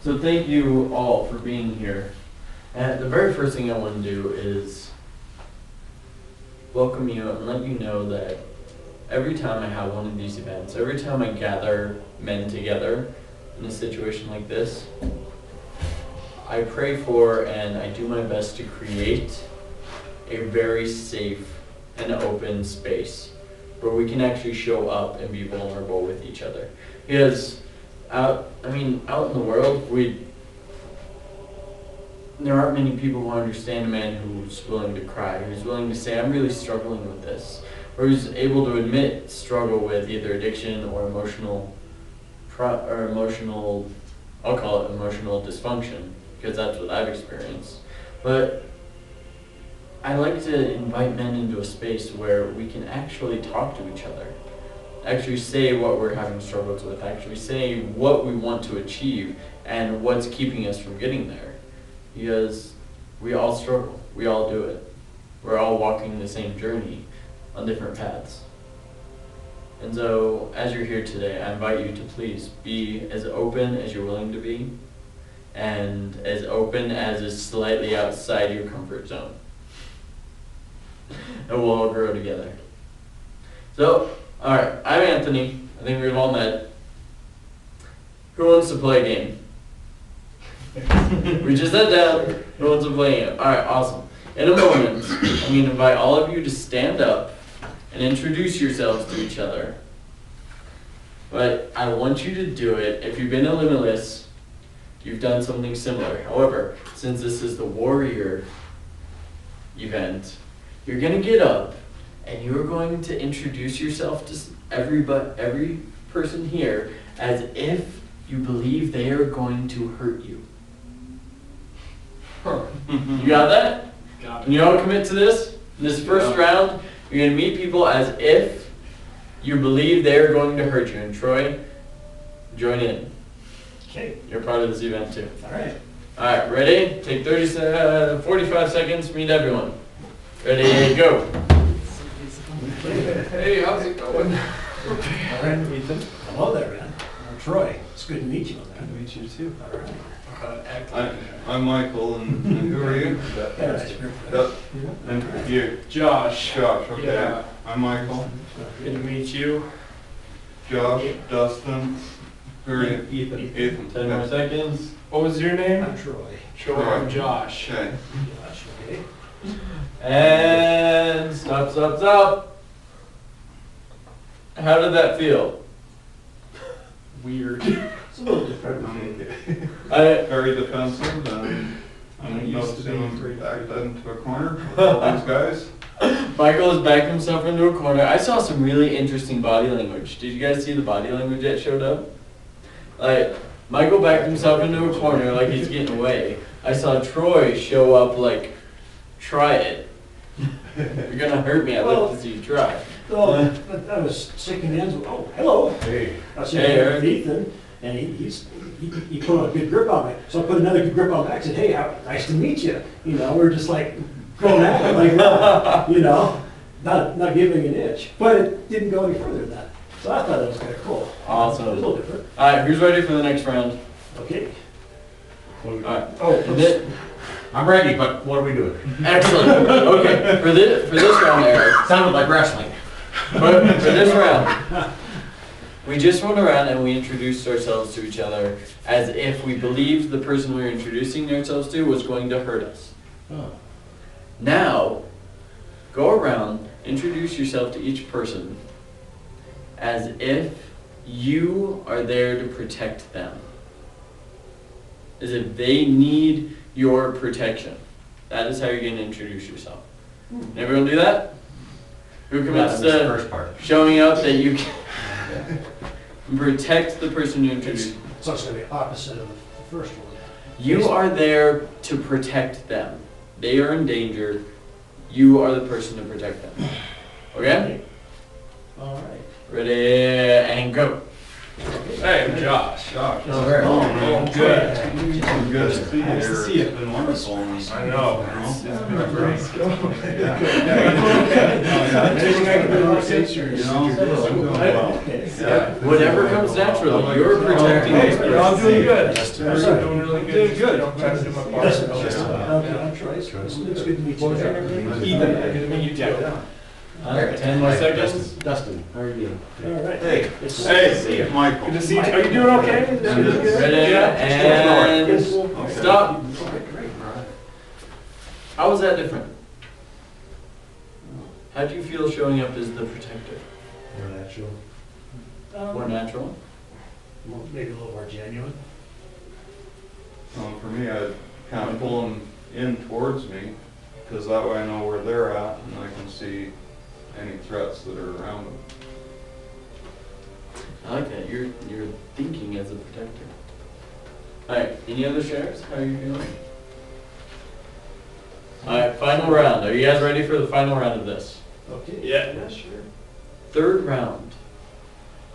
So thank you all for being here. And the very first thing I want to do is welcome you and let you know that every time I have one of these events, every time I gather men together in a situation like this, I pray for and I do my best to create a very safe and open space where we can actually show up and be vulnerable with each other. Because out in the world, there aren't many people who understand a man who's willing to cry, who's willing to say, I'm really struggling with this, or who's able to admit struggle with either addiction or emotional, I'll call it emotional dysfunction, because that's what I've experienced. But I like to invite men into a space where we can actually talk to each other, actually say what we're having struggles with, actually say what we want to achieve and what's keeping us from getting there. Because we all struggle, we all do it. We're all walking the same journey on different paths. And so, as you're here today, I invite you to please be as open as you're willing to be, and as open as is slightly outside your comfort zone. And we'll all grow together. So, alright, I'm Anthony. I think we've all met. Who wants to play a game? We just sat down. Who wants to play a game? Alright, awesome. In a moment, I'm going to invite all of you to stand up and introduce yourselves to each other. But I want you to do it. If you've been to Limitless, you've done something similar. However, since this is the warrior event, you're going to get up and you're going to introduce yourself to every person here as if you believe they are going to hurt you. You got that? Got it. Can you all commit to this? In this first round, you're going to meet people as if you believe they're going to hurt you. And Troy, join in. Okay. You're part of this event too. All right. All right, ready? Take 45 seconds to meet everyone. Ready, go. Hey, how's it going? All right, Ethan. Hello there, man. I'm Troy. It's good to meet you, man. Good to meet you too. All right. I'm Michael, and who are you? And you? Josh. Josh, okay. Yeah. I'm Michael. Good to meet you. Josh, Dustin. Who are you? Ethan. 10 more seconds. What was your name? I'm Troy. Troy. I'm Josh. Okay. Josh, okay. And stop. How did that feel? Weird. It's a little different. Very defensive, and I'm noticing him backed into a corner with all these guys. Michael has backed himself into a corner. I saw some really interesting body language. Did you guys see the body language that showed up? Like, Michael backed himself into a corner like he's getting away. I saw Troy show up like, try it. You're gonna hurt me. I looked to see you try. So I was shaking hands. Oh, hello. Hey. I was shaking hands with Ethan, and he put a good grip on me. So I put another good grip on back. I said, hey, nice to meet you. You know, we're just like going at it like that. You know, not giving an inch. But it didn't go any further than that. So I thought that was kind of cool. Awesome. It was a little different. Alright, who's ready for the next round? Okay. Alright. Oh, I'm ready, but what are we doing? Excellent. Okay, for this round, Eric. Sounded like wrestling. But for this round, we just went around and we introduced ourselves to each other as if we believed the person we were introducing ourselves to was going to hurt us. oh. Now, go around, introduce yourself to each person as if you are there to protect them. As if they need your protection. That is how you're going to introduce yourself. Can everyone do that? Who commits the to first part. showing up that you can protect the person you introduce? So it's going to be opposite of the first one. You are there to protect them. They are in danger. You are the person to protect them. Okay? All right. Ready and go. Hey, I'm Josh. Josh. Oh, very Oh, well. man. Good. It's good to see you Nice to here. see you. It's been wonderful. I know. It's been great. Yeah. Anything I can do to assist you? You know, I'm doing well. Yeah. Whatever comes naturally, you're protecting this Hey, I'm person. doing good. Sorry. I'm doing really good. Doing good. I'm trying to do my part. Okay, I'm Troy. It's good to meet you. Ethan, good to meet you too. All right, 10 more seconds. Dustin, how are you doing? All right. Hey, Hey, Michael. good to see you. Are you doing okay? Ready, Yeah. and stop. Great. How was that different? How do you feel showing up as the protector? More natural. More natural? Well, maybe a little more genuine. For me, I'd kind of pull them in towards me, because that way I know where they're at and I can see any threats that are around them. I like that. You're thinking as a protector. All right. Any other shares? How are you feeling? All right. Final round. Are you guys ready for the final round of this? Okay. Yeah. Sure. Third round.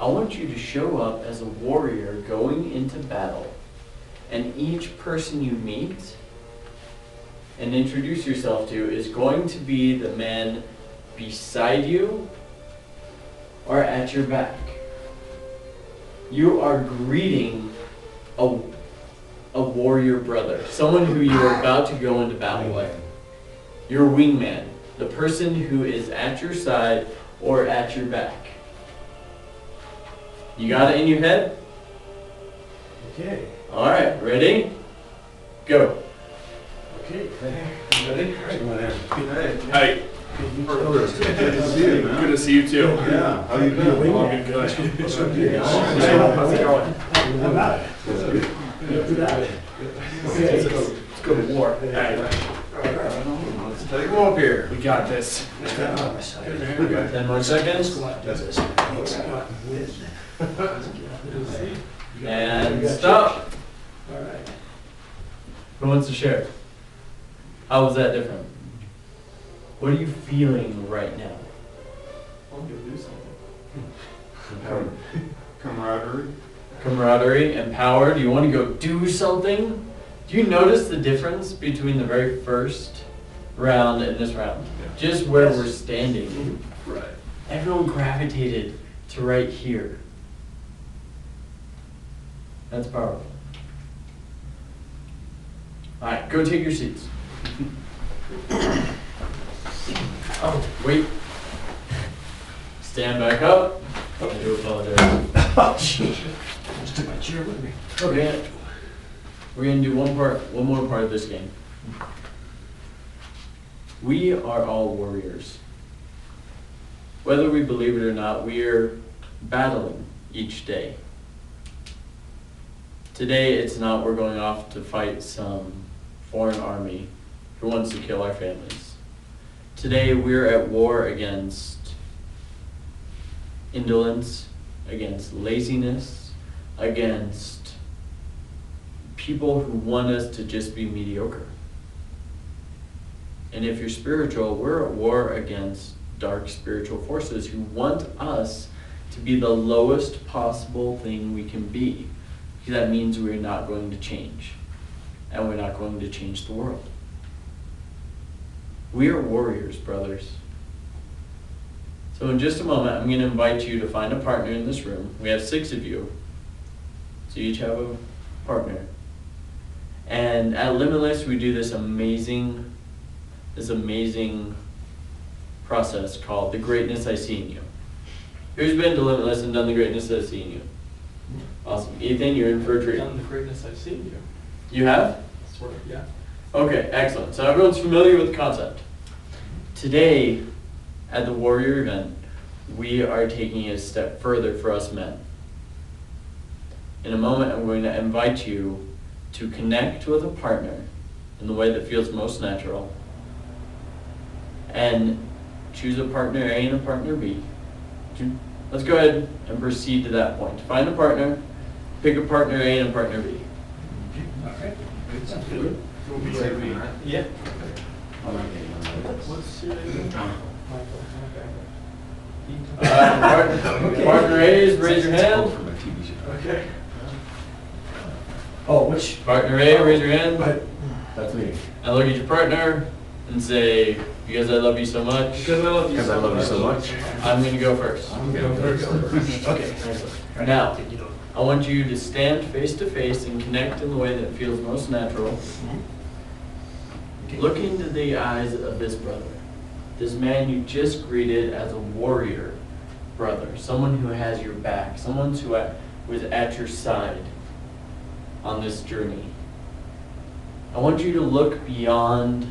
I want you to show up as a warrior going into battle, and each person you meet and introduce yourself to is going to be the man beside you or at your back. You are greeting a warrior brother, someone who you are about to go into battle with. Your wingman, the person who is at your side or at your back. You got it in your head? Okay. All right, ready? Go. Okay. Ready? Hey, Hey, good to see you, man. good to see you too. Yeah, how you doing? Oh, good, good. How's it going? I'm out. Good at it. Okay. Let's go to war. Hey, Let's take Come up here. we got this. 10 more seconds. And stop. All right. Who wants to share? How was that different? What are you feeling right now? I'm gonna do something. camaraderie. Camaraderie, empowered. You want to go do something? Do you notice the difference between the very first round and this round? Just where we're standing. Right. Everyone gravitated to right here. That's powerful. All right, go take your seats. Oh, wait. Stand back up. I do apologize. Just took my chair with me. Okay. We're gonna do one more part of this game. We are all warriors. Whether we believe it or not, we are battling each day. Today, it's not we're going off to fight some foreign army who wants to kill our families. Today, we're at war against indolence, against laziness, against people who want us to just be mediocre. And if you're spiritual, we're at war against dark spiritual forces who want us to be the lowest possible thing we can be. Because that means we're not going to change. And we're not going to change the world. We are warriors, brothers. So in just a moment, I'm going to invite you to find a partner in this room. We have 6 of you. So you each have a partner. And at Limitless, we do this amazing process called the greatness I see in you. Who's been to Limitless and done the greatness I see in you? Awesome. Ethan, you're in for a treat. Done the greatness I've seen you. You have? Sort of, yeah. Okay, excellent. So everyone's familiar with the concept. Today, at the Warrior event, we are taking it a step further for us men. In a moment, I'm going to invite you to connect with a partner in the way that feels most natural and choose a partner A and a partner B. Let's go ahead and proceed to that point. Find a partner, pick a partner A and a partner B. All right. Sounds good. We'll be right back. Yeah. I'm not getting on that. What's your name? Michael. Okay. Partner A's, raise your hand. Okay. Oh, which? Partner A, raise your hand. But That's me. And look at your partner and say, because I love you so much, Because I love you Because I love you so much. I'm gonna go first. I'm gonna go first. Okay. Now, I want you to stand face to face and connect in the way that feels most natural. Look into the eyes of this brother, this man you just greeted as a warrior brother, someone who has your back, someone who is at your side on this journey. I want you to look beyond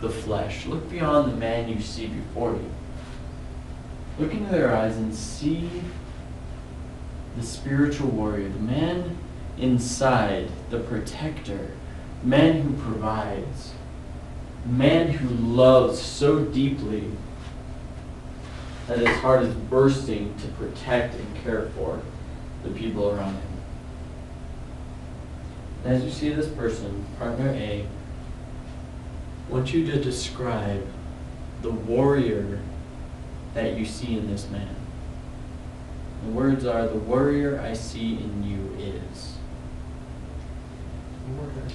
the flesh, look beyond the man you see before you. Look into their eyes and see the spiritual warrior, the man inside, the protector, the man who provides, the man who loves so deeply that his heart is bursting to protect and care for the people around him. And as you see this person, partner A, I want you to describe the warrior that you see in this man. The words are, the warrior I see in you is.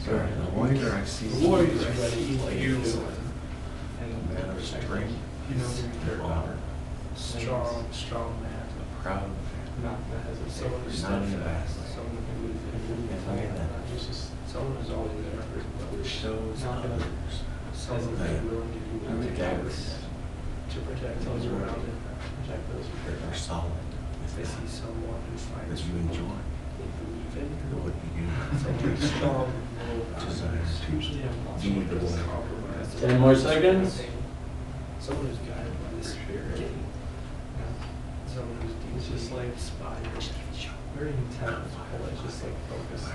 Sorry, the warrior I see. The warrior's ready, like you. And man of strength. You know who you are. Strong. Strong man. A proud man. Not that has a someone who's Not in the steadfast, past. someone who If I get that. who's just someone who's always there, Who shows not gonna others someone that who's willing to do the whatever it gaps takes to protect those around him, protect those who care. are solid. If they see someone who finds That you enjoy. believe in, What you someone do. who's strong, Desire to usually have lots be of the one. compromise. 10 more seconds. Someone who's guided by the Spirit. You know, someone who's just like inspired, very intent, like just like focused.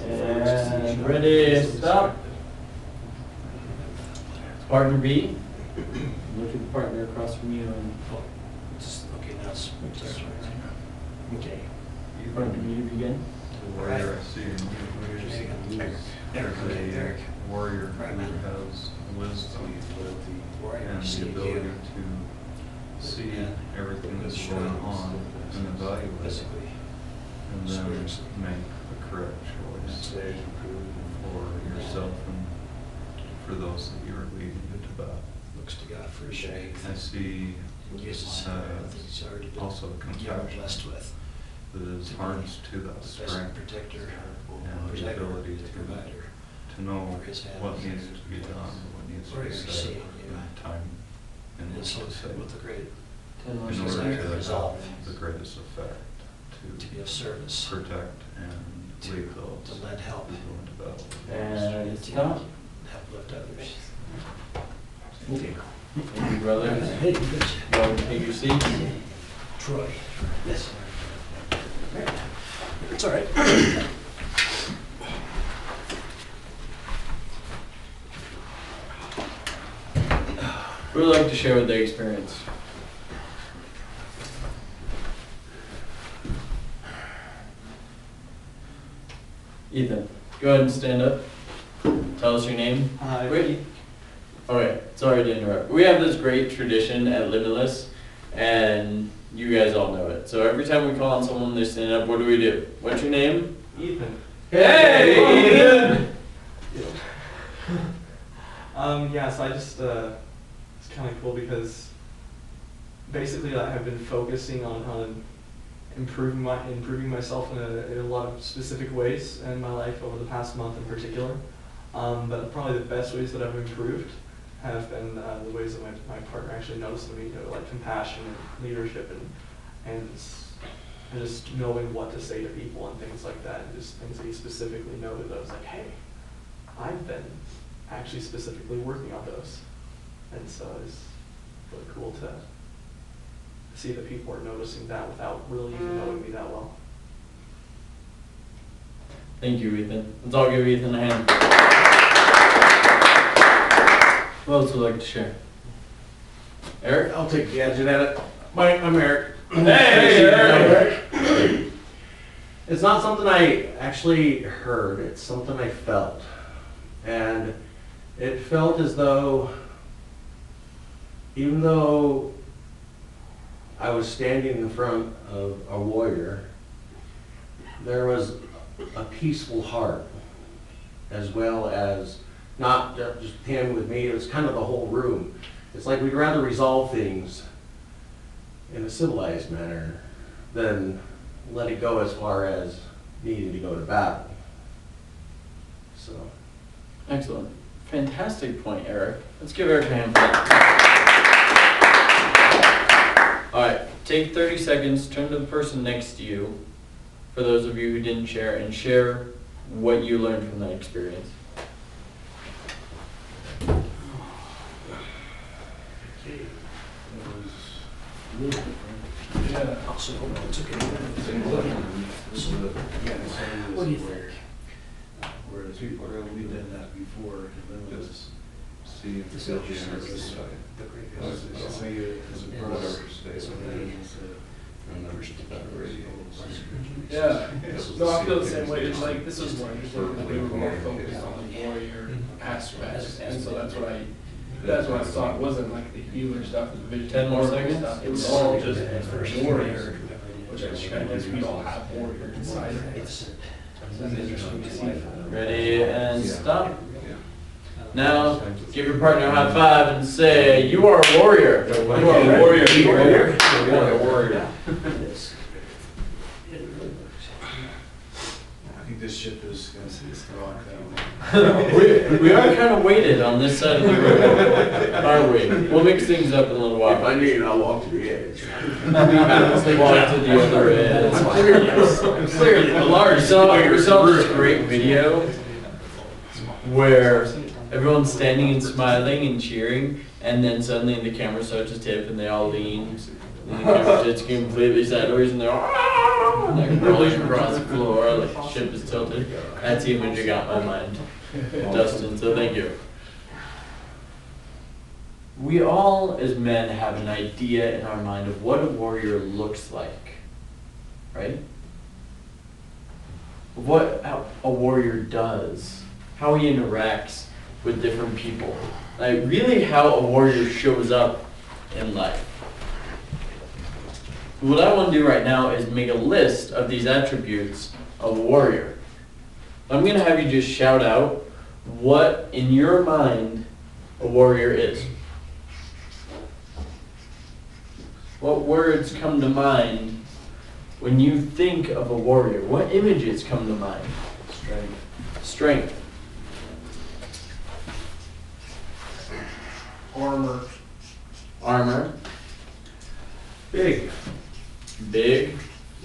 And ready, stop. Partner B, look at the partner across from you and Okay, now it's. Okay. partner B to begin. The warrior I see in you is a warrior who has wisdom and the ability to see everything that's going on and evaluate it, and then make the correct choice for yourself and for those that you are leading to battle. Looks to God for his strength. I see Uses everything he's already been also blessed compassion with. that is harness to that Best strength protector, and the protector, ability the provider. to know For his hand. what needs to be done, what needs to Where be you're said, seeing you. and time, and And what so to say, with the great 10 more in desire order seconds. to to resolve. have the greatest effect, to be of service, protect and to- lead those to lend help. who go into battle. And to stop. help lift others. Thank you, brother. Hey, good. Go take your seat. Troy. Yes. It's all right. Who would like to share with their experience? Ethan, go ahead and stand up. Tell us your name. Hi. Wait. Okay, sorry to interrupt. We have this great tradition at Limitless, and you guys all know it. So every time we call on someone, they stand up. What do? What's your name? Ethan. Hey, Ethan! Yeah, so I just, it's kind of cool because basically I have been focusing on improving myself in a lot of specific ways in my life over the past month in particular. But probably the best ways that I've improved have been the ways that my partner actually noticed in me, you know, like compassion and leadership and just knowing what to say to people and things like that, and just things that he specifically noted. I was like, hey, I've been actually specifically working on those. And so it's really cool to see that people are noticing that without really even knowing me that well. Thank you, Ethan. Let's all give Ethan a hand. Who else would like to share? Eric? I'll take a gadget at it. I'm Eric. Hey, Eric! It's not something I actually heard, it's something I felt. And it felt as though, even though I was standing in front of a warrior, there was a peaceful heart, as well as not just him with me, it was kind of the whole room. It's like we'd rather resolve things in a civilized manner than let it go as far as needing to go to battle. So. Excellent. Fantastic point, Eric. Let's give Eric a hand for that. All right, take 30 seconds, turn to the person next to you, for those of you who didn't share, and share what you learned from that experience. Yeah. Also, it's okay. What do you think? Whereas people are, we did that before, just see if This the is just generous the great as a brother stays with me. Yeah, no, I feel the same way. It's like, this is more interesting because we were more focused on the warrior aspect, and so that's what I thought. It wasn't like the healer stuff, the vision. 10 more seconds? Stuff. It was all just warrior, which I guess we all have warrior inside. That's interesting to see. Ready and stop. Now, give your partner a high five and say, "You are a warrior." You are a warrior. You are a warrior. You are a warrior. I think this ship is going to rock down. we are kind of weighted on this side of the room, aren't we? We'll mix things up in a little If while. I need, I'll walk to the edge. Walk to the other end. Clearly, the large. We saw this great video where everyone's standing and smiling and cheering, and then suddenly the camera starts to tip and they all lean. And the camera just completely sideways and they're all like rolling across the floor like the ship is tilted. That's the image that got my mind, Dustin, so thank you. We all, as men, have an idea in our mind of what a warrior looks like, right? What a warrior does, how he interacts with different people, like really how a warrior shows up in life. What I want to do right now is make a list of these attributes of a warrior. I'm going to have you just shout out what in your mind a warrior is. What words come to mind when you think of a warrior? What images come to mind? Strength. Strength. Armor. Armor. Big. Big.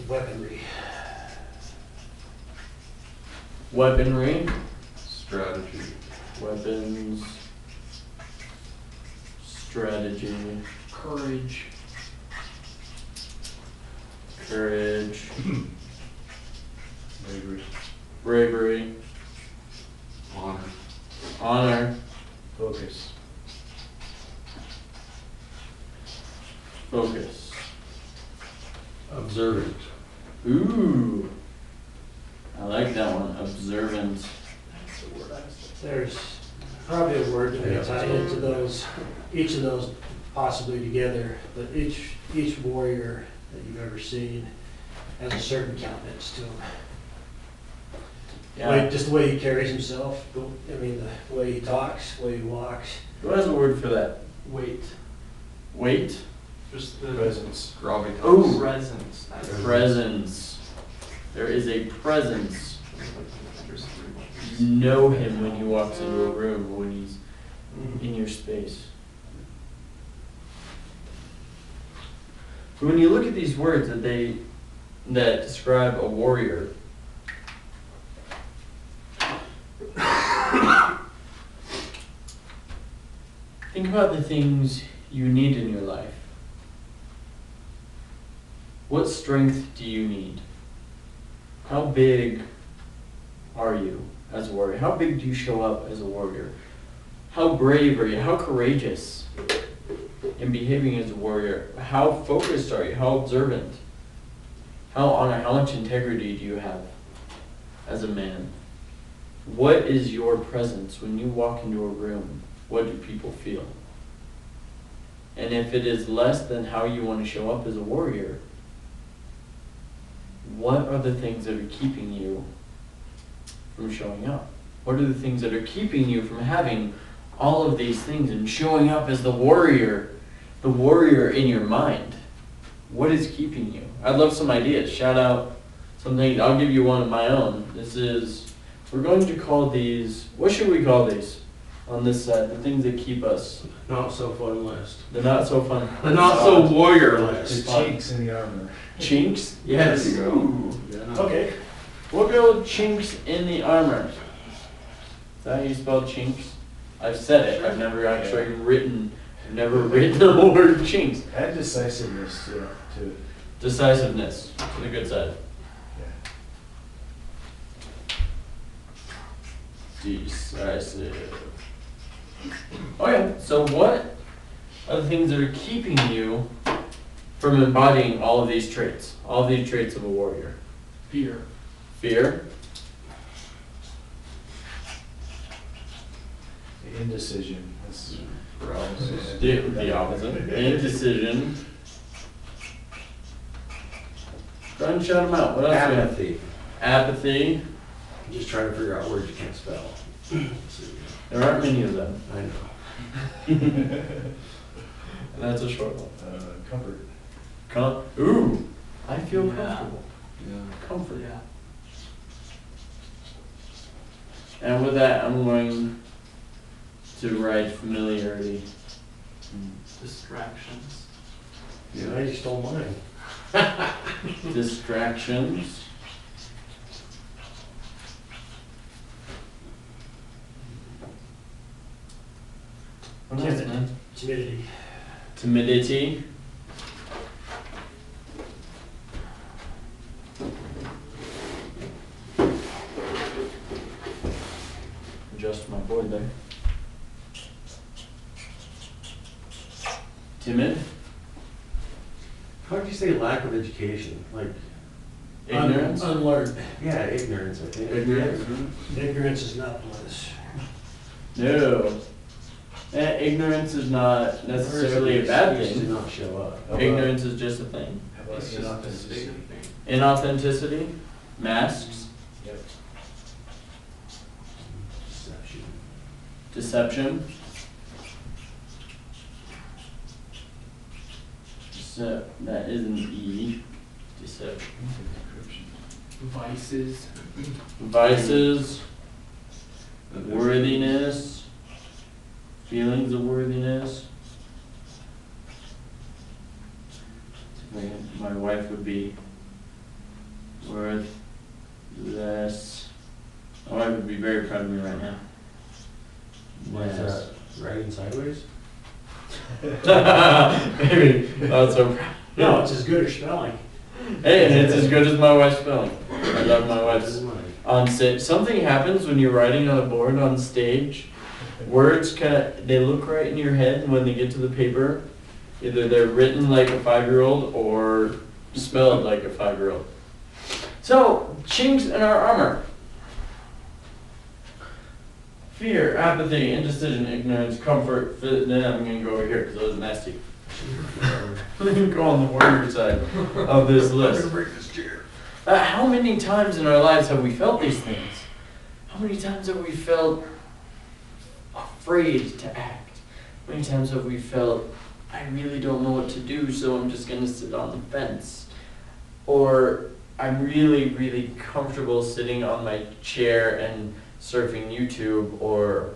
Weaponry. Weaponry. Strategy. Weapons. Strategy. Courage. Courage. Bravery. Bravery. Honor. Honor. Focus. Focus. Observant. Ooh. I like that one. Observant. That's the word I was There's probably a word that we tie into those, each of those possibly together, but each warrior that you've ever seen has a certain countenance to him. Yeah. Just the way he carries himself, the way he talks, the way he walks. Who has a word for that? Weight. Weight? Just the Presence. Gravitas. Ooh. presence. Presence. There is a presence. You know him when he walks into a room, when he's in your space. So when you look at these words that describe a warrior, think about the things you need in your life. What strength do you need? How big are you as a warrior? How big do you show up as a warrior? How brave are you? How courageous in behaving as a warrior? How focused are you? How observant? How honor? How much integrity do you have as a man? What is your presence when you walk into a room? What do people feel? And if it is less than how you want to show up as a warrior, what are the things that are keeping you from showing up? What are the things that are keeping you from having all of these things and showing up as the warrior in your mind? What is keeping you? I'd love some ideas. Shout out something. I'll give you one of my own. We're going to call these, what should we call these on this side? The things that keep us. Not so fun list. The not so fun. The not so warrior The list. chinks in the armor. Chinks? Yes. There you go. Ooh. Yeah. Okay. We'll go with chinks in the armor. Is that how you spell chinks? I've said it. I've never actually written the word chinks. Add decisiveness to it. Decisiveness to the good side. Decisive. Okay, so what are the things that are keeping you from embodying all of these traits? All of these traits of a warrior? Fear. Fear, The indecision. That's paralysis. the opposite. Indecision. Go ahead and shout them out. What else do we have? Apathy. Apathy. Just trying to figure out words you can't spell. There aren't many of them. I know. And that's a short one. Comfort. Ooh, I feel Yeah. comfortable. Yeah. Comfort. Yeah. And with that, I'm going to write familiarity. Distractions. Yeah, you stole mine. Distractions. What else, man? Timidity. Timidity. Adjust my board there. Timid. How would you say lack of education? Like, Ignorance. Unlearned. yeah, ignorance, I think. Ignorance. Ignorance is not bliss. No. Ignorance is not necessarily a bad Excuse thing. to not show up. Ignorance is just a thing. How about It's just a inauthenticity? state of thing. Inauthenticity. Masks. Yep. Deception. Deception. That is an E. Deception. Vices. Vices. Worthiness. Feelings of worthiness. My wife would be worth less. My wife would be very proud of me right now. What is Yes. that? Writing sideways? Maybe not so proud. No, it's as good as spelling. Hey, and it's as good as my wife's spelling. I love my wife's. This is mine. On stage, something happens when you're writing on a board on stage. Words they look right in your head when they get to the paper. Either they're written like a 5-year-old or spelled like a 5-year-old. So, chinks in our armor. Fear, apathy, indecision, ignorance, comfort. Then I'm going to go over here because those are nasty. I'm going to go on the warrior side of this list. break this chair. How many times in our lives have we felt these things? How many times have we felt afraid to act? How many times have we felt, I really don't know what to do, so I'm just going to sit on the fence? Or I'm really, really comfortable sitting on my chair and surfing YouTube or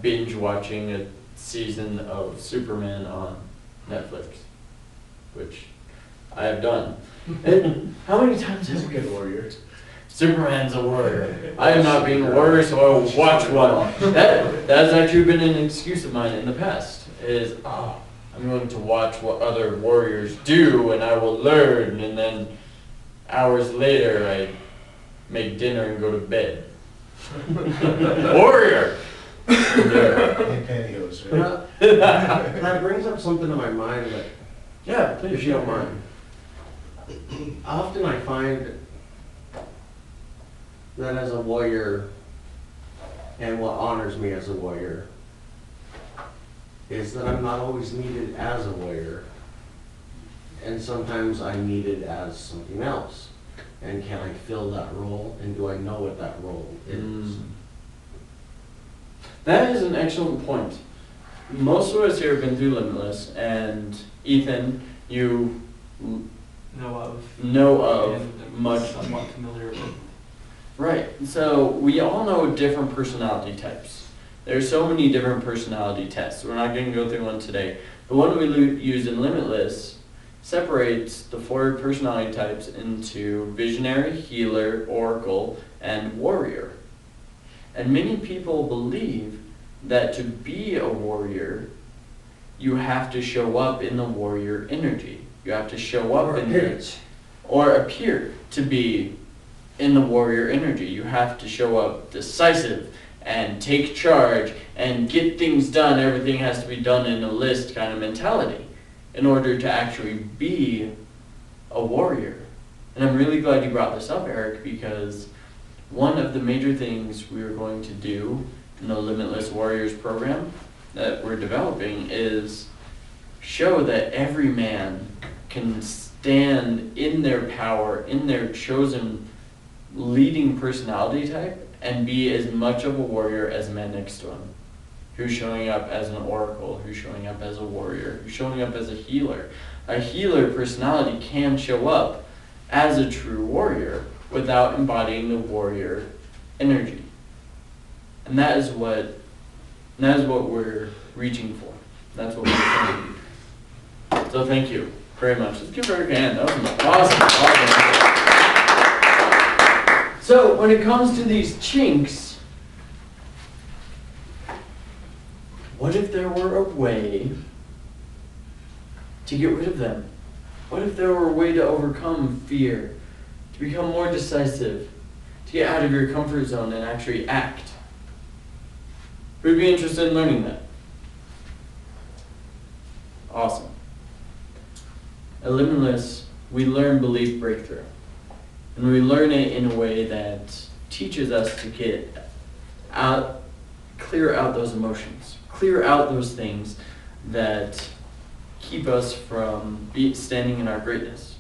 binge watching a season of Superman on Netflix, which I have done. And how many times He's a have we good warrior. Superman's a warrior. I am not being a warrior, so I will watch one. That has actually been an excuse of mine in the past. I'm going to watch what other warriors do, and I will learn. And then hours later, I make dinner and go to bed. Warrior. Yeah. In pantyhose, right? That brings up something in my mind that, Yeah, please. if you don't mind. Often I find that as a warrior, and what honors me as a warrior, is that I'm not always needed as a warrior, and sometimes I'm needed as something else. And can I fill that role, and do I know what that role is? That is an excellent point. Most of us here have been through Limitless, and Ethan, you know of and much. somewhat familiar with. Right. So we all know different personality types. There's so many different personality tests. We're not going to go through one today. The one we use in Limitless separates the 4 personality types into visionary, healer, oracle, and warrior. And many people believe that to be a warrior, you have to show up in the warrior energy. You have to show up or appear to be in the warrior energy. You have to show up decisive and take charge and get things done. Everything has to be done in a list kind of mentality in order to actually be a warrior. And I'm really glad you brought this up, Eric, because one of the major things we are going to do in the Limitless Warriors program that we're developing is show that every man can stand in their power, in their chosen leading personality type, and be as much of a warrior as the man next to him. Who's showing up as an oracle, who's showing up as a warrior, who's showing up as a healer. A healer personality can show up as a true warrior without embodying the warrior energy. And that is what we're reaching for. That's what we're trying. So thank you very much. Let's give Eric a hand. That was awesome. So when it comes to these chinks, what if there were a way to get rid of them? What if there were a way to overcome fear, to become more decisive, to get out of your comfort zone and actually act? Who'd be interested in learning that? Awesome. At Limitless, we learn belief breakthrough. And we learn it in a way that teaches us to clear out those emotions, clear out those things that keep us from standing in our greatness.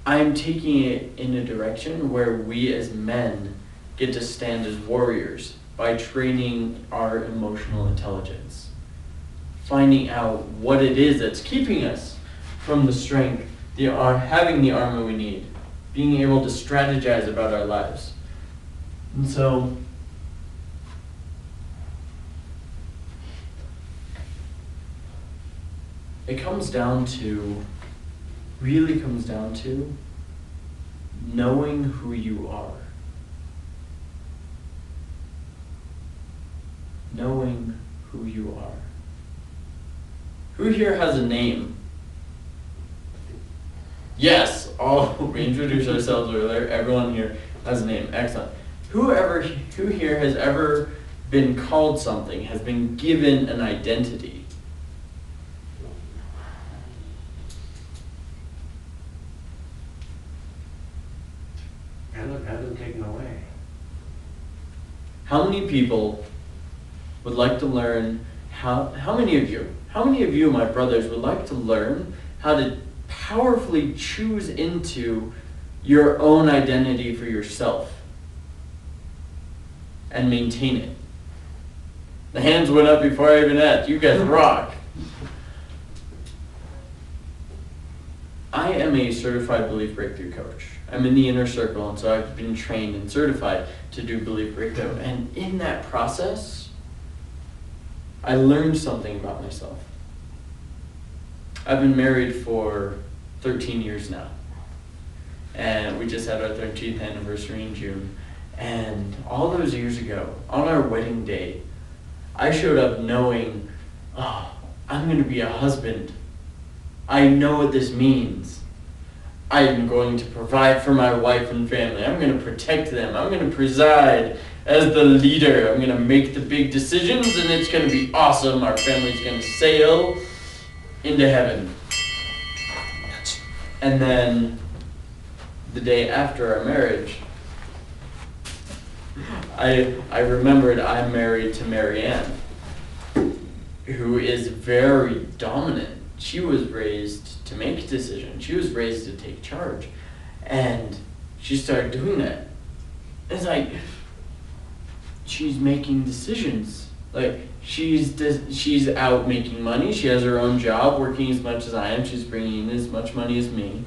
I am taking it in a direction where we as men get to stand as warriors by training our emotional intelligence, finding out what it is that's keeping us from the strength, having the armor we need, being able to strategize about our lives. And so, it really comes down to knowing who you are. Knowing who you are. Who here has a name? Yes, we introduced ourselves earlier. Everyone here has a name. Excellent. Who here has ever been called something, has been given an identity? And it hasn't taken away. How many people would like to learn how many of you, my brothers, would like to learn how to powerfully choose into your own identity for yourself and maintain it? The hands went up before I even asked. You guys rock. I am a certified belief breakthrough coach. I'm in the inner circle, and so I've been trained and certified to do belief breakthrough. And in that process, I learned something about myself. I've been married for 13 years now. And we just had our 13th anniversary in June. And all those years ago, on our wedding day, I showed up knowing, I'm going to be a husband. I know what this means. I'm going to provide for my wife and family. I'm going to protect them. I'm going to preside as the leader. I'm going to make the big decisions, and it's going to be awesome. Our family's going to sail into heaven. And then the day after our marriage, I remembered I'm married to Mary Ann. who is very dominant. She was raised to make decisions. She was raised to take charge. And she started doing that. It's like, she's making decisions. Like, she's out making money. She has her own job, working as much as I am. She's bringing in as much money as me.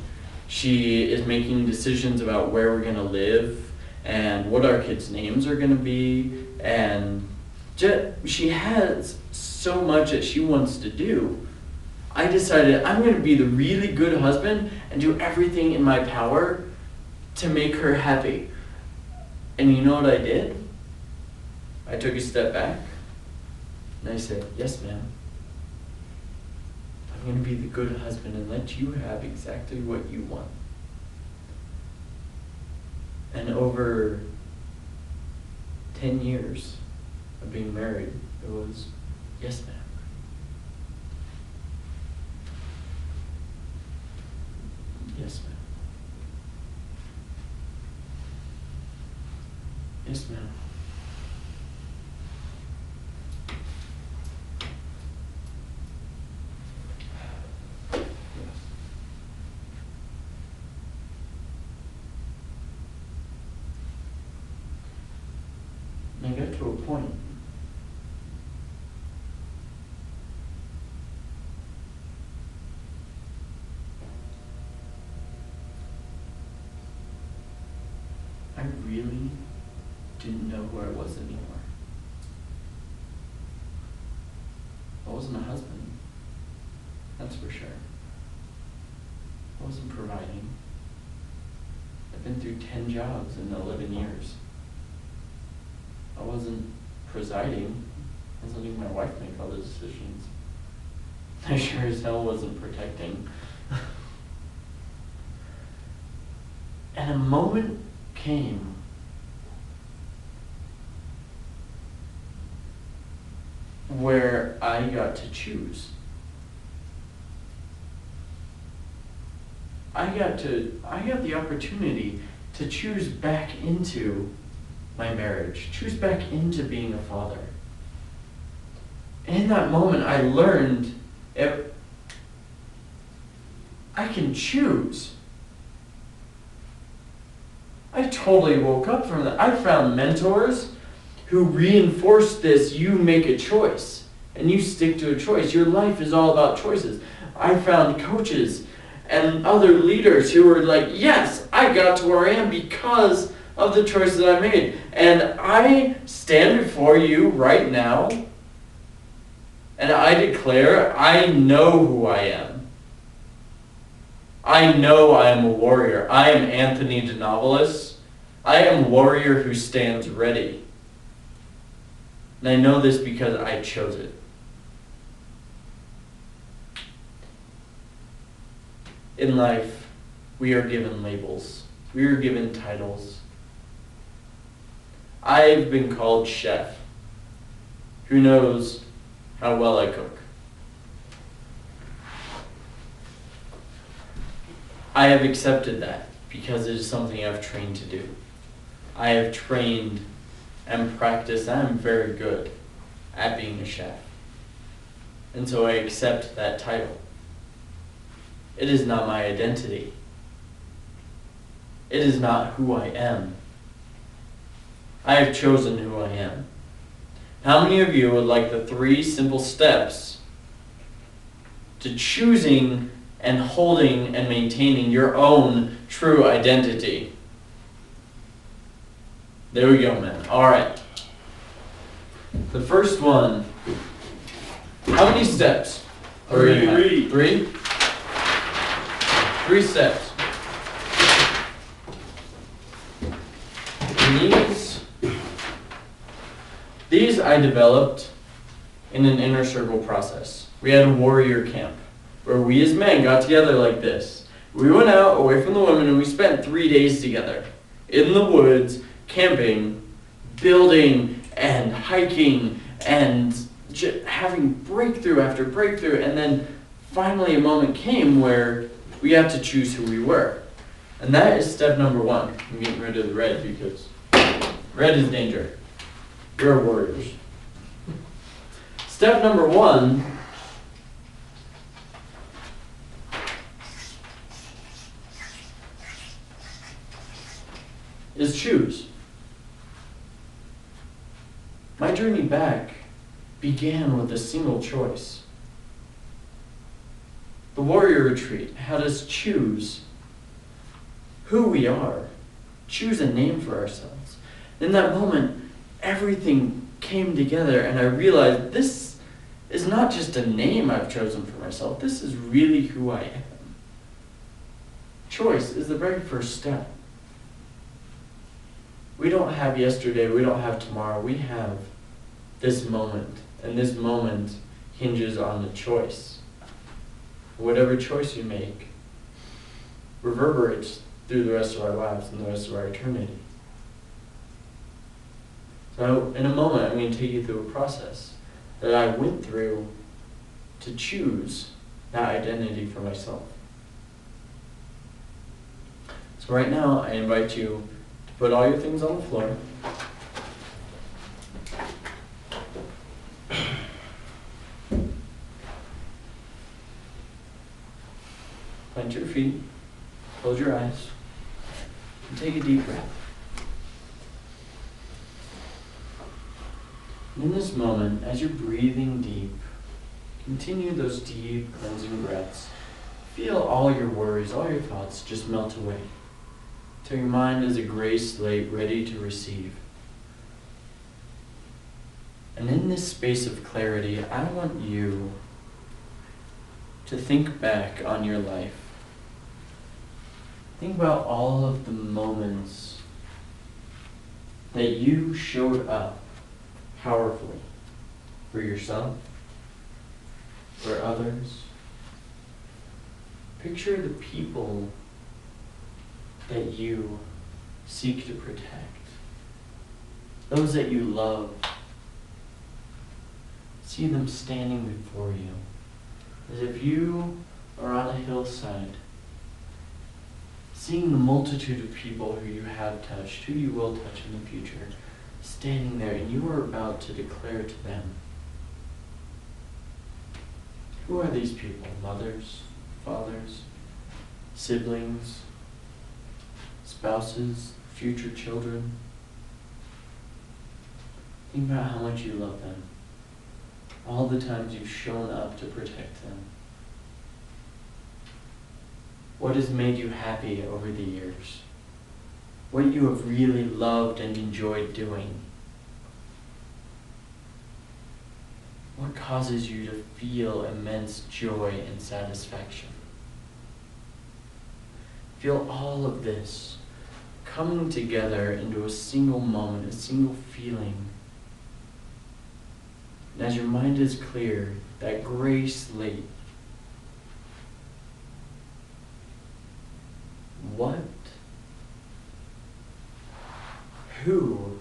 She is making decisions about where we're going to live and what our kids' names are going to be. And she has so much that she wants to do. I decided I'm going to be the really good husband and do everything in my power to make her happy. And you know what I did? I took a step back and I said, yes, ma'am. I'm going to be the good husband and let you have exactly what you want. And over 10 years of being married, it was, yes, ma'am. Yes, ma'am. Yes, ma'am. And I got to a point I really didn't know who I was anymore. I wasn't a husband, that's for sure. I wasn't providing. I've been through 10 jobs in 11 years. I wasn't presiding. I was letting my wife make all the decisions. I sure as hell wasn't protecting. And a moment came where I got to choose. I got the opportunity to choose back into my marriage, choose back into being a father. In that moment, I learned I can choose. I totally woke up from that. I found mentors who reinforced this: you make a choice and you stick to a choice. Your life is all about choices. I found coaches and other leaders who were like, yes, I got to where I am because of the choices I made. And I stand before you right now and I declare I know who I am. I know I am a warrior. I am Anthony DeNovellis. I am a warrior who stands ready. And I know this because I chose it. In life, we are given labels. We are given titles. I've been called chef. Who knows how well I cook? I have accepted that because it is something I've trained to do. I have trained and practiced, and I'm very good at being a chef. And so I accept that title. It is not my identity. It is not who I am. I have chosen who I am. How many of you would like the 3 simple steps to choosing and holding and maintaining your own true identity? There we go, man. All right. The first one. How many steps? 3. 3? 3 steps. These I developed in an inner circle process. We had a warrior camp where we as men got together like this. We went out away from the women and we spent 3 days together in the woods, camping, building, and hiking, and having breakthrough after breakthrough. And then finally a moment came where we had to choose who we were. And that is step number 1. I'm getting rid of the red because red is danger. We're warriors. Step number 1 is choose. My journey back began with a single choice. The warrior retreat had us choose who we are, choose a name for ourselves. In that moment, everything came together and I realized this is not just a name I've chosen for myself, this is really who I am. Choice is the very first step. We don't have yesterday, we don't have tomorrow, we have this moment. And this moment hinges on a choice. Whatever choice you make reverberates through the rest of our lives and the rest of our eternity. So in a moment, I'm going to take you through a process that I went through to choose that identity for myself. So right now, I invite you to put all your things on the floor. Plant your feet, close your eyes, and take a deep breath. And in this moment, as you're breathing deep, continue those deep cleansing breaths. Feel all your worries, all your thoughts just melt away, till your mind is a gray slate ready to receive. And in this space of clarity, I want you to think back on your life. Think about all of the moments that you showed up powerfully for yourself, for others. Picture the people that you seek to protect, those that you love. See them standing before you, as if you are on a hillside, seeing the multitude of people who you have touched, who you will touch in the future, standing there, and you are about to declare to them, who are these people? Mothers, fathers, siblings, spouses, future children. Think about how much you love them. All the times you've shown up to protect them. What has made you happy over the years? What you have really loved and enjoyed doing? What causes you to feel immense joy and satisfaction? Feel all of this coming together into a single moment, a single feeling. And as your mind is clear, that gray slate, what, who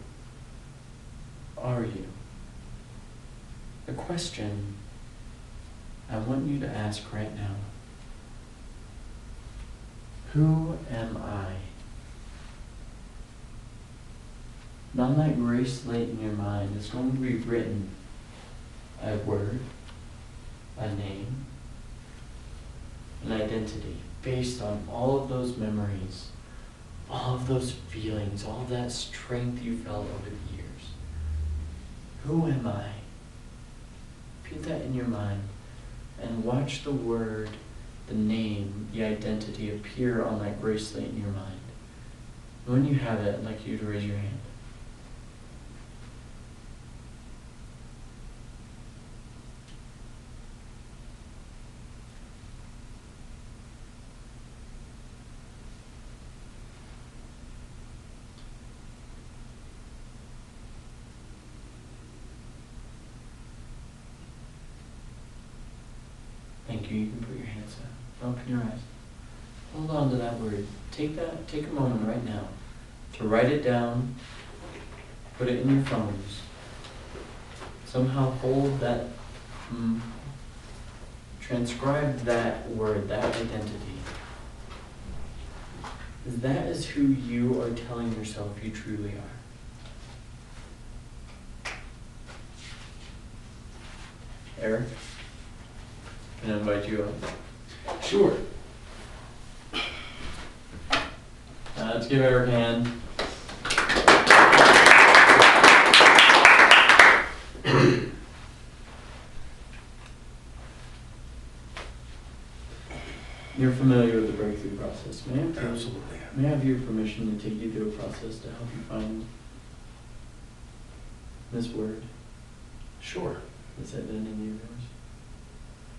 are you? The question I want you to ask right now. Who am I? And on that gray slate in your mind is going to be written a word, a name, an identity based on all of those memories, all of those feelings, all of that strength you felt over the years. Who am I? Repeat that in your mind and watch the word, the name, the identity appear on that gray slate in your mind. And when you have it, I'd like you to raise your hand. Thank you. You can put your hands down. Open your eyes. Hold on to that word. Take a moment right now to write it down, put it in your phones. Somehow hold that, transcribe that word, that identity. That is who you are telling yourself you truly are. Eric? Can I invite you up? Sure. Let's give Eric a hand. You're familiar with the breakthrough process, may I? Absolutely. May I have your permission to take you through a process to help you find this word, Sure. this identity of yours?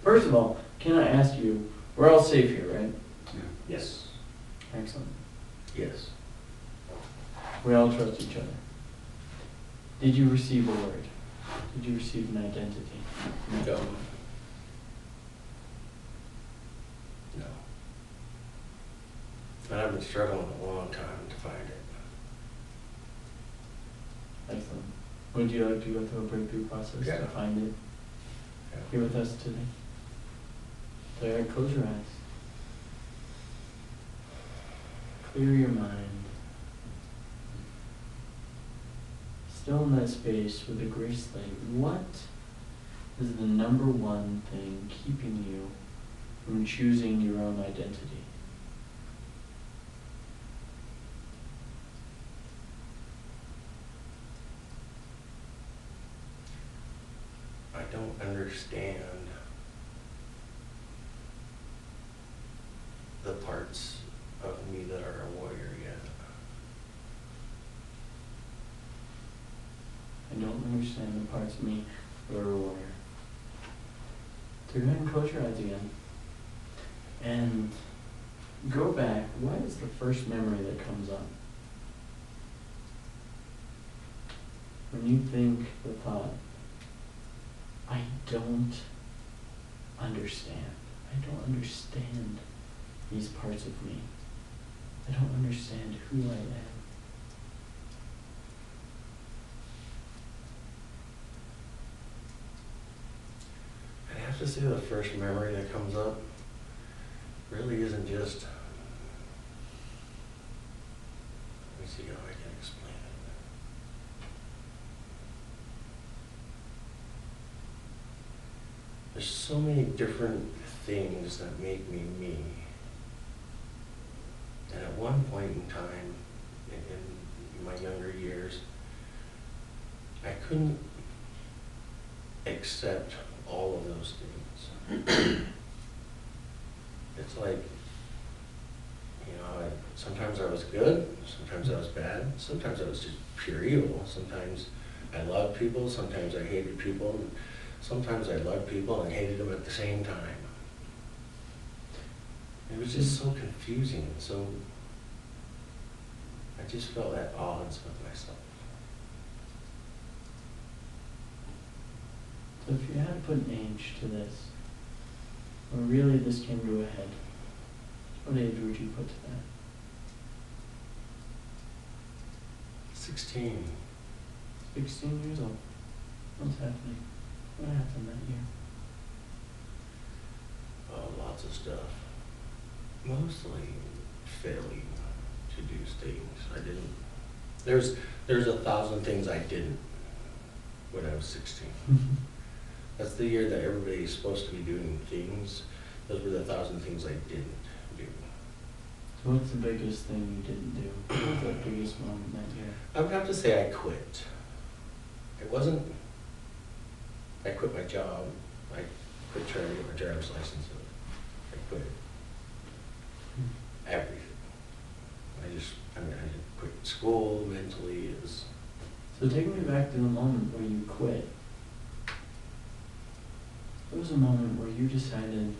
First of all, can I ask you, we're all safe here, right? Yes. Excellent. Yes. We all trust each other. Did you receive a word? Did you receive an identity? No. No. And I've been struggling a long time to find it. Excellent. Would you like to go through a breakthrough process Yeah. to find it Yeah. here with us today? So Eric, close your eyes. Clear your mind. Still in that space with a gray slate, what is the number one thing keeping you from choosing your own identity? I don't understand the parts of me that are a warrior yet. I don't understand the parts of me that are a warrior. So go ahead and close your eyes again. And go back. What is the first memory that comes up? When you think the thought, I don't understand. I don't understand these parts of me. I don't understand who I am. I have to say the first memory that comes up really isn't just, let me see how I can explain it. There's so many different things that make me me. And at one point in time, in my younger years, I couldn't accept all of those things. It's like, sometimes I was good, sometimes I was bad, sometimes I was just pure evil. Sometimes I loved people, sometimes I hated people, and sometimes I loved people and hated them at the same time. It was just so confusing, and so I just felt at odds with myself. So if you had to put an age to this, or really this came to a head, what age would you put to that? 16. 16 years old. What's happening? What happened that year? Oh, lots of stuff. Mostly failing to do things. I didn't. There's 1,000 things I didn't when I was 16. That's the year that everybody's supposed to be doing things. Those were the 1,000 things I didn't do. So what's the biggest thing you didn't do? What's the biggest moment that year? I would have to say I quit. It wasn't, I quit my job. I quit trying to get my driver's license. I quit everything. I just quit school mentally. So take me back to the moment where you quit. There was a moment where you decided,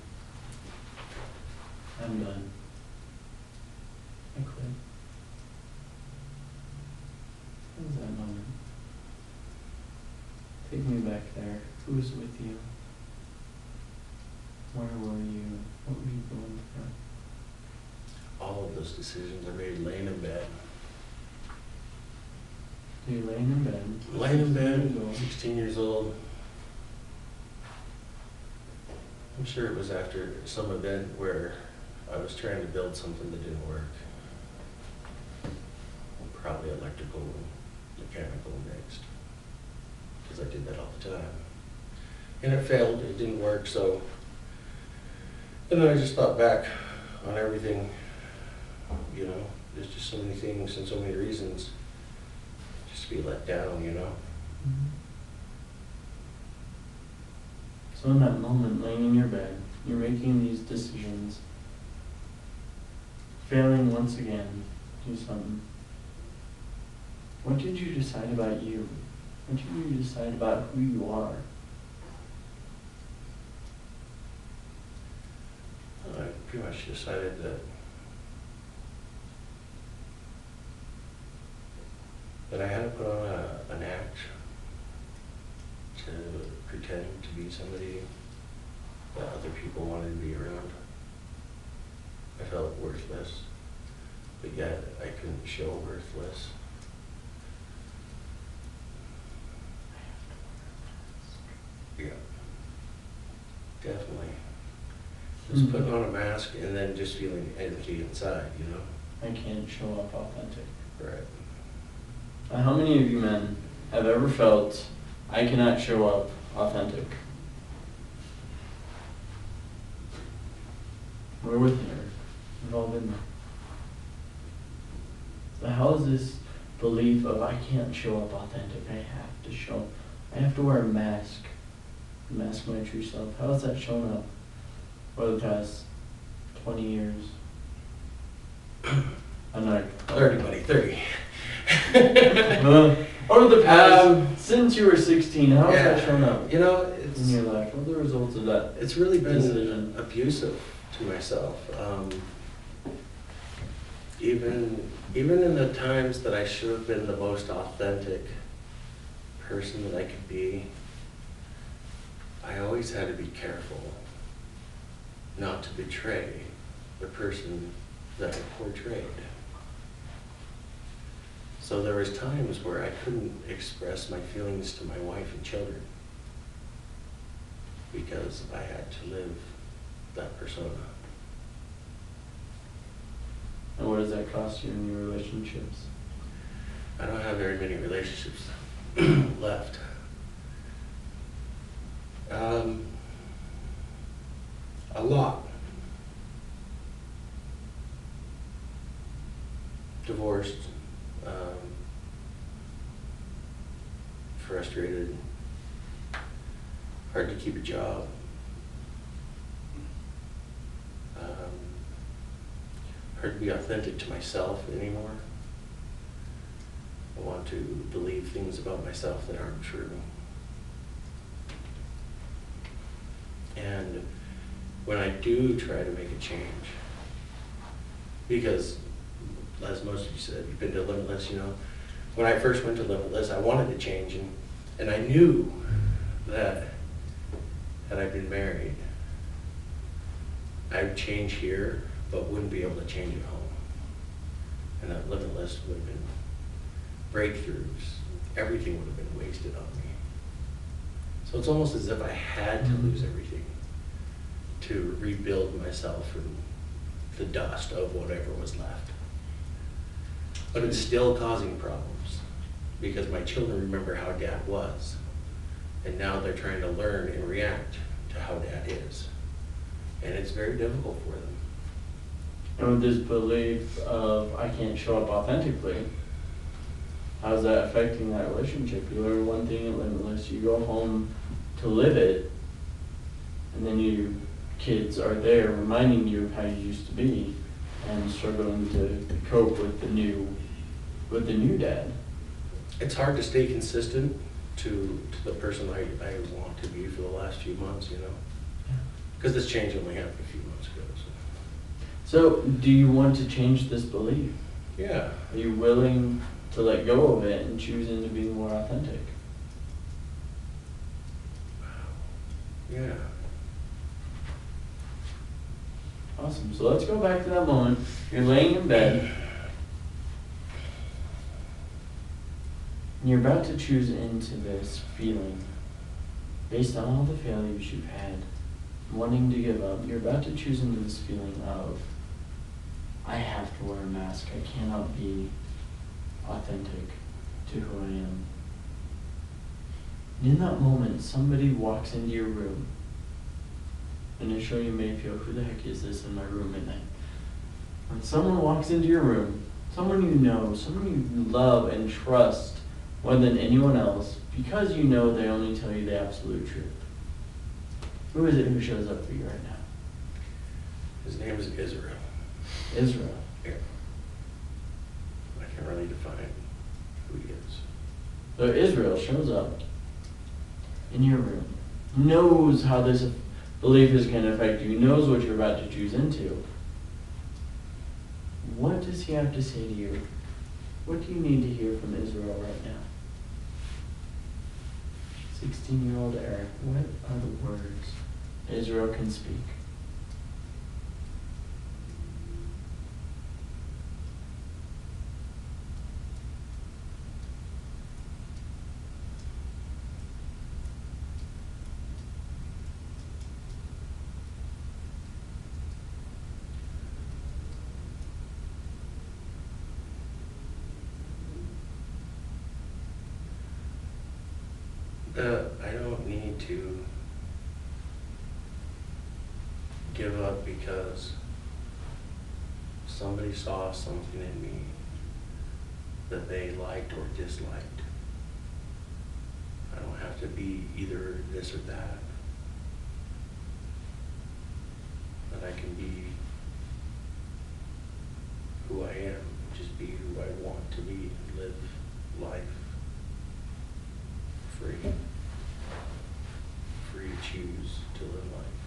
I'm done. I quit. What was that moment? Take me back there. Who was with you? Where were you? What were you going through? All of those decisions I made laying in bed. So you're laying in bed. Laying in 16 years bed, old. 16 years old. I'm sure it was after some event where I was trying to build something that didn't work. Probably electrical, mechanical next, because I did that all the time. And it failed, it didn't work, so. And then I just thought back on everything, you know, there's just so many things and so many reasons just to be let down, you know. So in that moment, laying in your bed, you're making these decisions, failing once again, do something. What did you decide about you? What did you decide about who you are? I pretty much decided that I had to put on an act to pretend to be somebody that other people wanted to be around. I felt worthless, but yet I couldn't show worthless. Yeah, definitely. Just putting on a mask and then just feeling empty inside, you know? I can't show up authentic. Right. How many of you men have ever felt, I cannot show up authentic? We're with you. We've all been there. So how is this belief of I can't show up authentic, I have to wear a mask, mask my true self, how has that shown up over the past 20 years? I'm not 30, buddy, 30. Over the past, since you were 16, how has Yeah. that shown up You know, in your life? What are the results of that? it's really been Decision. abusive to myself. Even in the times that I should have been the most authentic person that I could be, I always had to be careful not to betray the person that I portrayed. So there was times where I couldn't express my feelings to my wife and children because I had to live that persona. And what does that cost you in your relationships? I don't have very many relationships left. A lot. Divorced, frustrated, hard to keep a job. Hard to be authentic to myself anymore. I want to believe things about myself that aren't true. And when I do try to make a change, because as most of you said, you've been to Limitless, you know, when I first went to Limitless, I wanted to change, and I knew that had I been married, I would change here, but wouldn't be able to change at home. And that Limitless would have been breakthroughs. Everything would have been wasted on me. So it's almost as if I had to lose everything to rebuild myself from the dust of whatever was left. But it's still causing problems because my children remember how Dad was. And now they're trying to learn and react to how Dad is. And it's very difficult for them. And with this belief of I can't show up authentically, how's that affecting that relationship? You learn one thing at Limitless, you go home to live it, and then your kids are there reminding you of how you used to be and struggling to cope with the new dad. It's hard to stay consistent to the person I want to be for the last few months, you know? Because this change only happened a few months ago. So do you want to change this belief? Yeah. Are you willing to let go of it and choose into being more authentic? Yeah. Awesome. So let's go back to that moment. You're laying in bed. And you're about to choose into this feeling based on all the failures you've had, wanting to give up. You're about to choose into this feeling of, I have to wear a mask. I cannot be authentic to who I am. And in that moment, somebody walks into your room. Initially, you may feel, who the heck is this in my room at night? When someone walks into your room, someone you know, someone you love and trust more than anyone else, because you know they only tell you the absolute truth. Who is it who shows up for you right now? His name is Israel. Israel. Yeah. I can't really define who he is. So Israel shows up in your room, knows how this belief is going to affect you, knows what you're about to choose into. What does he have to say to you? What do you need to hear from Israel right now? 16-year-old Eric, what are the words Israel can speak? I don't need to give up because somebody saw something in me that they liked or disliked. I don't have to be either this or that. But I can be who I am, just be who I want to be, and live life free. Free to choose to live life.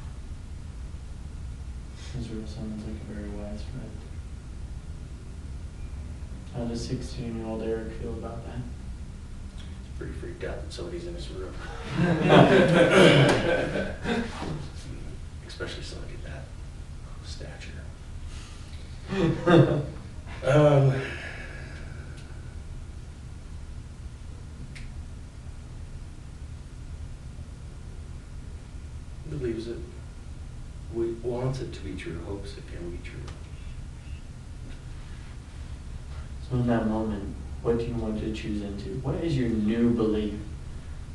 Israel sounds like a very wise friend. How does 16-year-old Eric feel about that? It's pretty freaked out that somebody's in his room. Especially somebody that stature. Believes it, wants it to be true, hopes it can be true. So in that moment, what do you want to choose into? What is your new belief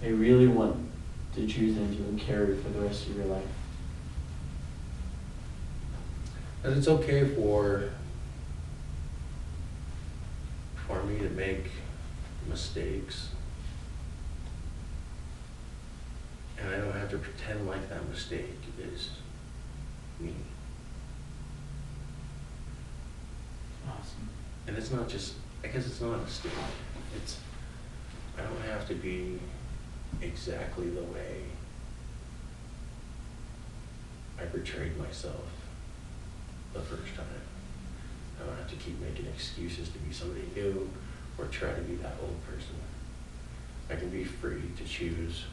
that you really want to choose into and carry for the rest of your life? That it's okay for me to make mistakes. And I don't have to pretend like that mistake is me. Awesome. And it's not just, I guess it's not a mistake. I don't have to be exactly the way I portrayed myself the first time. I don't have to keep making excuses to be somebody new or try to be that old person. I can be free to choose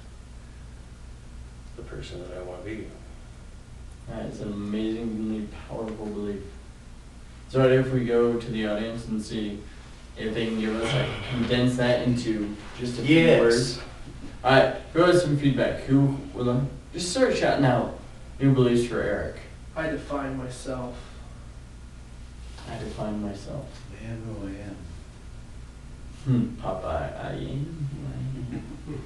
the person that I want to be. That is an amazingly powerful belief. So what if we go to the audience and see if they can give us, like, condense that into just a few words? Alright, who has some feedback? Who will just start shouting out new beliefs for Eric? I define myself. I define myself. I am who I am. Popeye, I am who I am.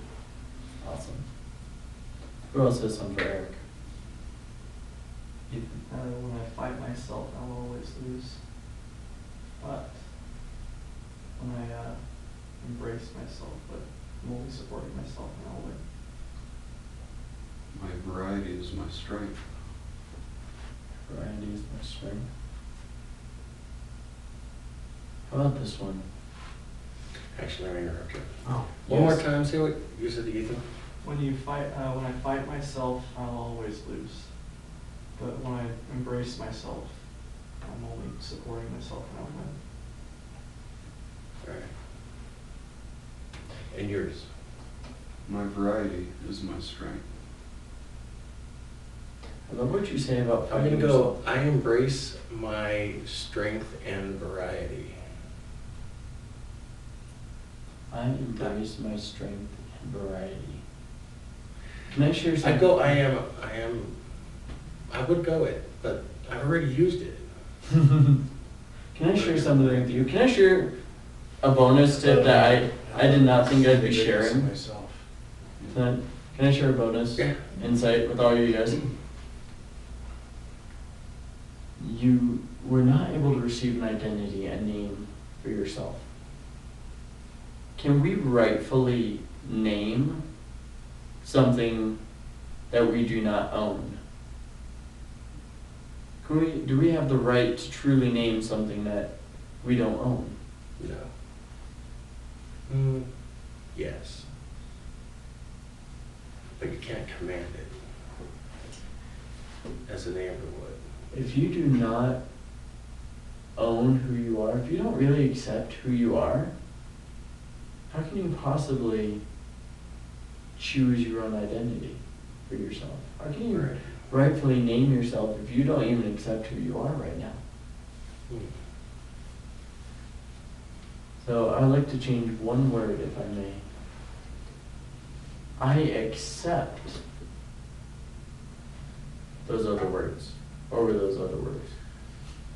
Awesome. Who else has some for Eric? When I fight myself, I'll always lose. But when I embrace myself, but I'm only supporting myself, and I'll win. My variety is my strength. Variety is my strength. How about this one? Actually, let me interrupt you. Oh, One more time, say what you said to Ethan. When I fight myself, I'll always lose. But when I embrace myself, I'm only supporting myself, and I'll win. All right. And yours? My variety is my strength. I love what you say about I'm fighting gonna go, yourself. I embrace my strength and variety. I embrace my strength and variety. Can I share something? I would go it, but I've already used it. Can I share something with you? Can I share a bonus tip that I did not think I'd be sharing? Myself. Can I share a bonus Yeah. insight with all you guys? You were not able to receive an identity, a name for yourself. Can we rightfully name something that we do not own? Do we have the right to truly name something that we don't own? No. Yes. But you can't command it, as a neighbor would. If you do not own who you are, if you don't really accept who you are, how can you possibly choose your own identity for yourself? How can you rightfully name yourself if you don't even accept who you are right now? So I'd like to change one word, if I may. I accept those other words. What were those other words?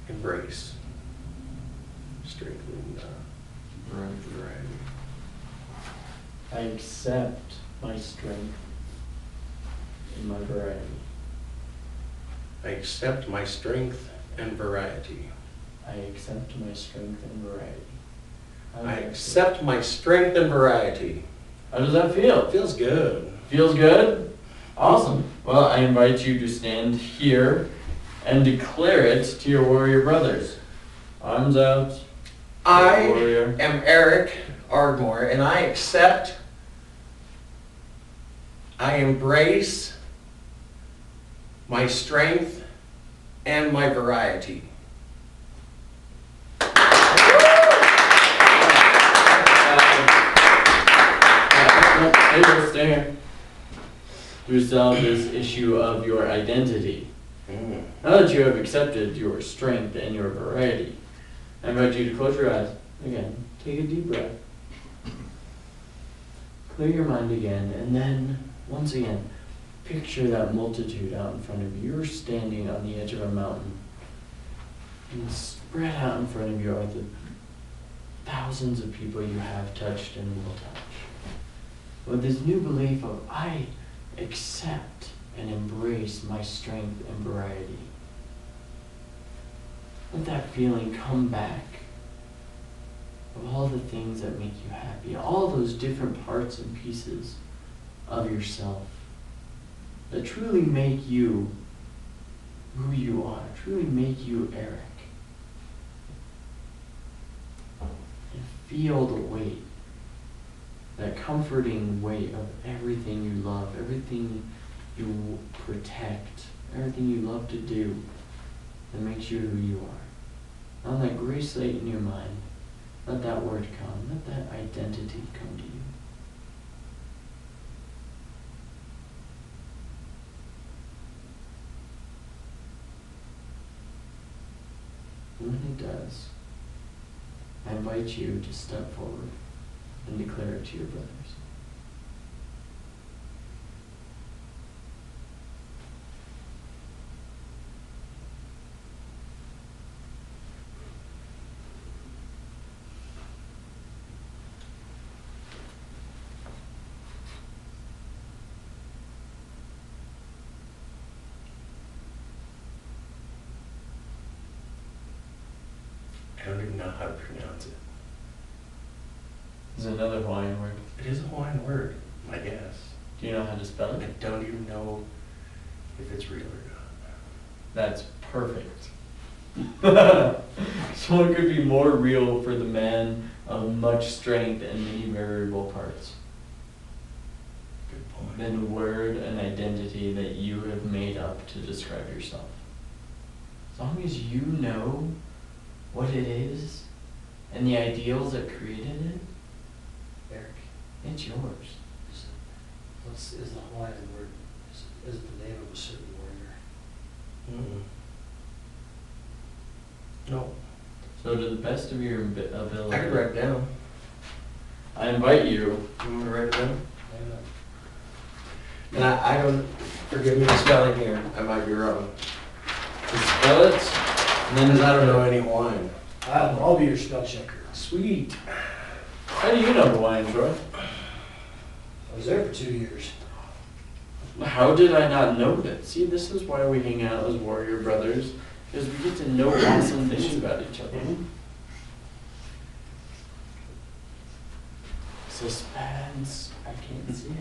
Embrace. Strengthen variety. I accept my strength and my variety. I accept my strength and variety. I accept my strength and variety. I accept my strength and variety. How does that feel? Feels good. Feels good? Awesome. Well, I invite you to stand here and declare it to your warrior brothers. Arms out. I Warrior. am Eric Ardmore, and I accept, I embrace my strength and my variety. Stay here. To resolve this issue of your identity. Now that you have accepted your strength and your variety, I invite you to close your eyes. Again, take a deep breath. Clear your mind again, and then, once again, picture that multitude out in front of you. You're standing on the edge of a mountain. And spread out in front of you are the thousands of people you have touched and will touch. With this new belief of, I accept and embrace my strength and variety. Let that feeling come back of all the things that make you happy, all those different parts and pieces of yourself that truly make you who you are, truly make you Eric. And feel the weight, that comforting weight of everything you love, everything you protect, everything you love to do that makes you who you are. On that gray slate in your mind, let that word come, let that identity come to you. And when it does, I invite you to step forward and declare it to your brothers. I don't even know how to pronounce it. Is it another Hawaiian word? It is a Hawaiian word, I guess. Do you know how to spell I it? don't even know if it's real or not. That's perfect. So it could be more real for the man of much strength and many variable parts Good point. than a word and identity that you have made up to describe yourself. As long as you know what it is and the ideals that created it, Eric, it's yours. is the Hawaiian word, is it the name of a certain warrior? No. So to the best of your I ability, can write it down. I invite you. You want me to write it down? And I don't, forgive me the spelling here, I might be wrong. to spell it, and then Because I don't know any Hawaiian. I'll be your spell checker. Sweet. How do you know Hawaiian, Troy? I was there for 2 years. How did I not know that? See, this is why we hang out as warrior brothers, because we get to know awesome things about each other. Suspense. I can't see it.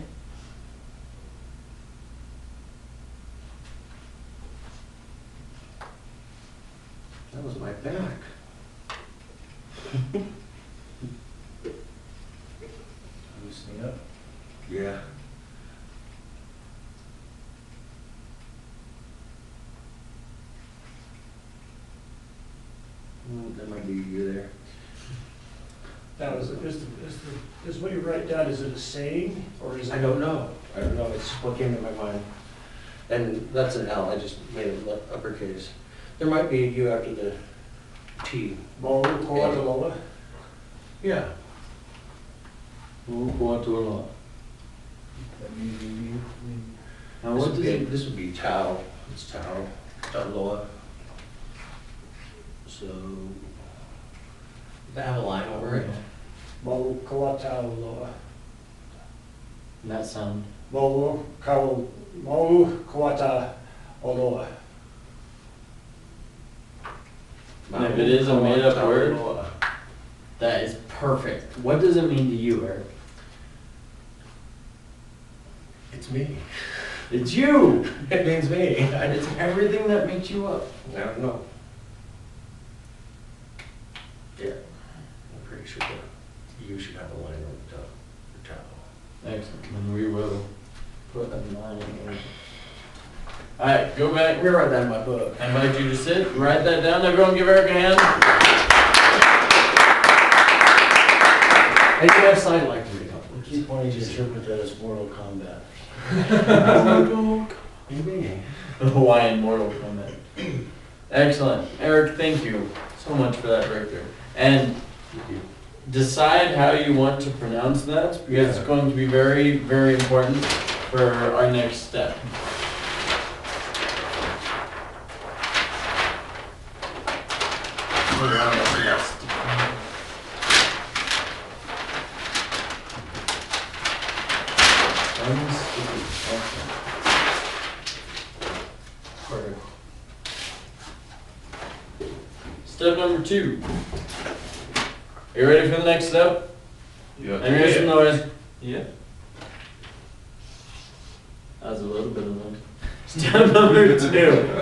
That was my back. Loosening up. Yeah. That might be you there. That was, is what you write down, is it a saying, or is it? I don't know. It's what came to my mind. And that's an L, I just made it uppercase. There might be a U after the T. Mo'u Yeah. Ukuatualoa. That means you. Now what does it? This would be Tau. It's Tau. Tauloa. So, does that have a line over it? Mo'u Koatauloa. And that sound. Mo'u Koata Oloa. And if it is a made-up word, that is perfect. What does it mean to you, Eric? It's me. It's you! It means me. And it's everything that makes you up. I don't know. Yeah, I'm pretty sure that you should have a line on the top. Or Tau. Excellent. And we will put a line in there. Alright, go back. I'm gonna write that in my book. I invite you to sit, write that down. Everyone give Eric a hand. And you have sign like to me. Keep wanting to interpret that as Mortal Kombat. Maybe. The Hawaiian Mortal Kombat. Excellent. Eric, thank you so much for that breakthrough. And Thank you. decide how you want to pronounce that, because it's going to be very, very important for our next step. Step number 2. Are you ready for the next step? Yeah. And here's some noise. Yeah. That was a little bit of noise. Step number 2.